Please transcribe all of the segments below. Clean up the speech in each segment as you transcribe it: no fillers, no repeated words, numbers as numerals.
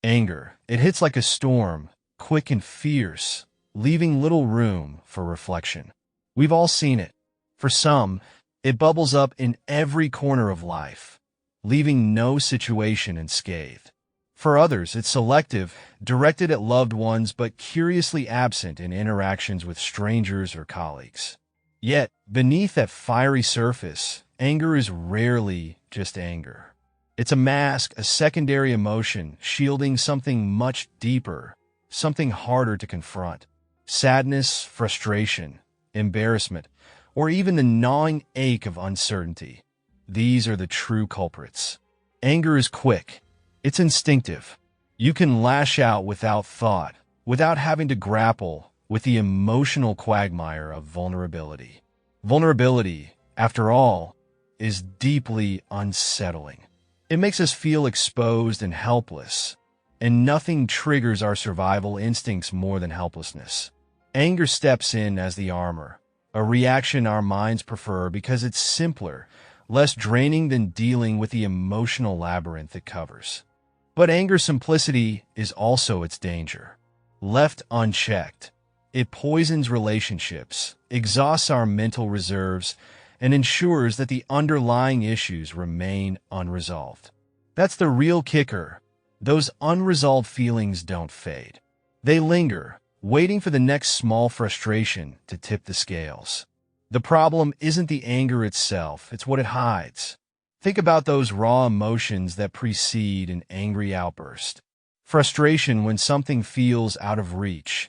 Anger. It hits like a storm, quick and fierce, leaving little room for reflection. We've all seen it. For some, it bubbles up in every corner of life, leaving no situation unscathed. For others, it's selective, directed at loved ones but curiously absent in interactions with strangers or colleagues. Yet, beneath that fiery surface, anger is rarely just anger. It's a mask, a secondary emotion, shielding something much deeper, something harder to confront. Sadness, frustration, embarrassment, or even the gnawing ache of uncertainty. These are the true culprits. Anger is quick. It's instinctive. You can lash out without thought, without having to grapple with the emotional quagmire of vulnerability. Vulnerability, after all, is deeply unsettling. It makes us feel exposed and helpless, and nothing triggers our survival instincts more than helplessness. Anger steps in as the armor, a reaction our minds prefer because it's simpler, less draining than dealing with the emotional labyrinth it covers. But anger's simplicity is also its danger. Left unchecked, it poisons relationships, exhausts our mental reserves, and ensures that the underlying issues remain unresolved. That's the real kicker. Those unresolved feelings don't fade. They linger, waiting for the next small frustration to tip the scales. The problem isn't the anger itself, it's what it hides. Think about those raw emotions that precede an angry outburst. Frustration when something feels out of reach.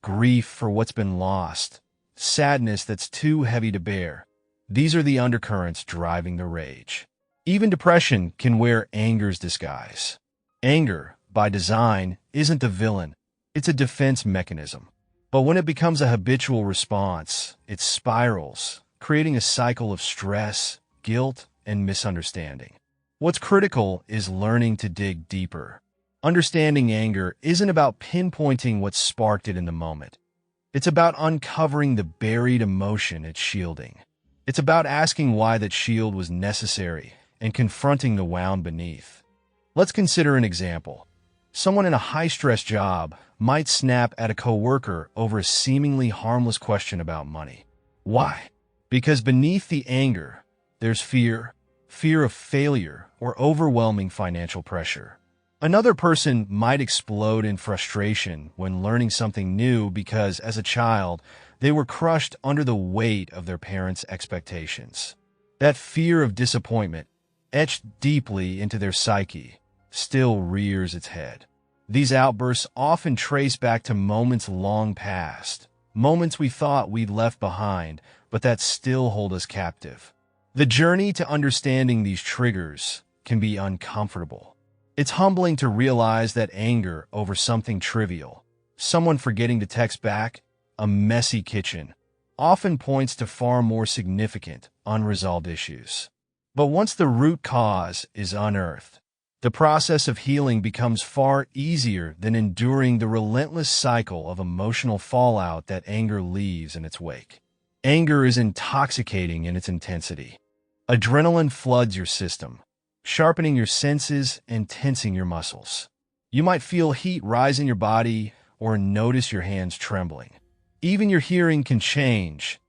Grief for what's been lost. Sadness that's too heavy to bear. These are the undercurrents driving the rage. Even depression can wear anger's disguise. Anger, by design, isn't the villain. It's a defense mechanism. But when it becomes a habitual response, it spirals, creating a cycle of stress, guilt, and misunderstanding. What's critical is learning to dig deeper. Understanding anger isn't about pinpointing what sparked it in the moment. It's about uncovering the buried emotion it's shielding. It's about asking why that shield was necessary and confronting the wound beneath. Let's consider an example. Someone in a high-stress job might snap at a coworker over a seemingly harmless question about money. Why? Because beneath the anger, there's fear of failure, or overwhelming financial pressure. Another person might explode in frustration when learning something new because, as a child, they were crushed under the weight of their parents' expectations. That fear of disappointment, etched deeply into their psyche, still rears its head. These outbursts often trace back to moments long past, moments we thought we'd left behind, but that still hold us captive. The journey to understanding these triggers can be uncomfortable. It's humbling to realize that anger over something trivial, someone forgetting to text back, a messy kitchen, often points to far more significant, unresolved issues. But once the root cause is unearthed, the process of healing becomes far easier than enduring the relentless cycle of emotional fallout that anger leaves in its wake. Anger is intoxicating in its intensity. Adrenaline floods your system, sharpening your senses and tensing your muscles. You might feel heat rise in your body or notice your hands trembling. Even your hearing can change,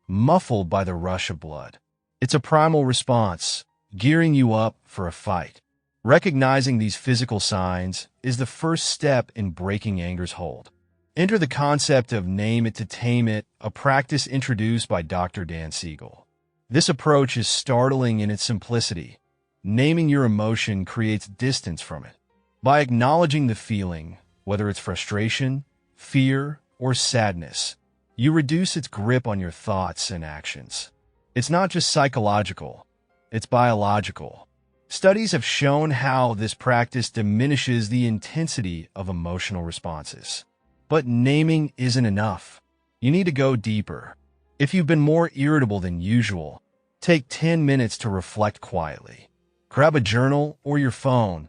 muffled by the rush of blood. It's a primal response, gearing you up for a fight. Recognizing these physical signs is the first step in breaking anger's hold. Enter the concept of name it to tame it, a practice introduced by Dr. Dan Siegel. This approach is startling in its simplicity. Naming your emotion creates distance from it. By acknowledging the feeling, whether it's frustration, fear, or sadness, you reduce its grip on your thoughts and actions. It's not just psychological, it's biological. Studies have shown how this practice diminishes the intensity of emotional responses. But naming isn't enough. You need to go deeper. If you've been more irritable than usual, take 10 minutes to reflect quietly. Grab a journal or your phone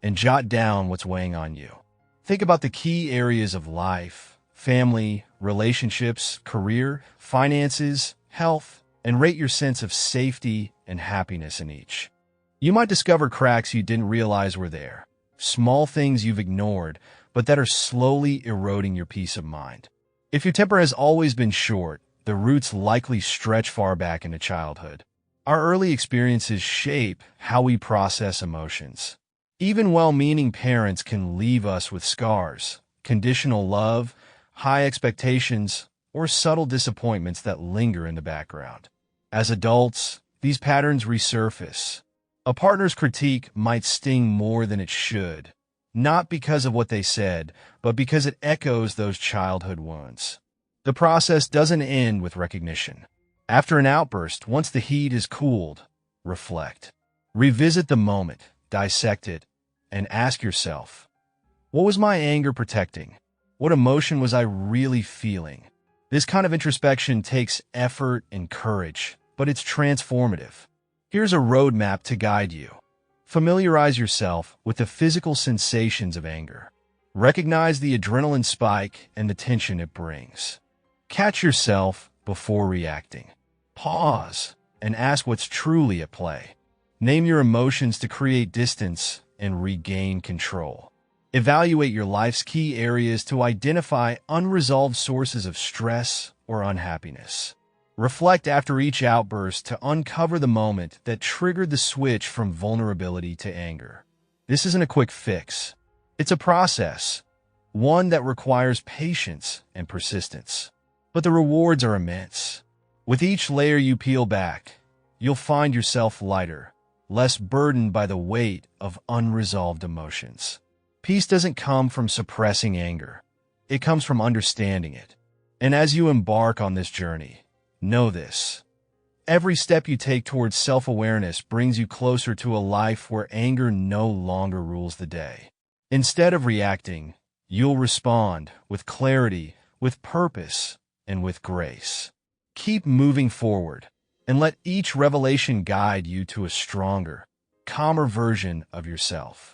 and jot down what's weighing on you. Think about the key areas of life, family, relationships, career, finances, health, and rate your sense of safety and happiness in each. You might discover cracks you didn't realize were there. small things you've ignored, but that are slowly eroding your peace of mind. If your temper has always been short, the roots likely stretch far back into childhood. Our early experiences shape how we process emotions. Even well-meaning parents can leave us with scars, conditional love, high expectations, or subtle disappointments that linger in the background. As adults, these patterns resurface. A partner's critique might sting more than it should, not because of what they said, but because it echoes those childhood wounds. The process doesn't end with recognition. After an outburst, once the heat is cooled, reflect. Revisit the moment, dissect it, and ask yourself, what was my anger protecting? What emotion was I really feeling? This kind of introspection takes effort and courage, but it's transformative. Here's a roadmap to guide you. Familiarize yourself with the physical sensations of anger. Recognize the adrenaline spike and the tension it brings. Catch yourself before reacting. Pause and ask what's truly at play. Name your emotions to create distance and regain control. Evaluate your life's key areas to identify unresolved sources of stress or unhappiness. Reflect after each outburst to uncover the moment that triggered the switch from vulnerability to anger. This isn't a quick fix. It's a process, one that requires patience and persistence. But the rewards are immense. With each layer you peel back, you'll find yourself lighter, less burdened by the weight of unresolved emotions. Peace doesn't come from suppressing anger. It comes from understanding it. And as you embark on this journey, know this. Every step you take towards self-awareness brings you closer to a life where anger no longer rules the day. Instead of reacting, you'll respond with clarity, with purpose, and with grace. Keep moving forward, and let each revelation guide you to a stronger, calmer version of yourself.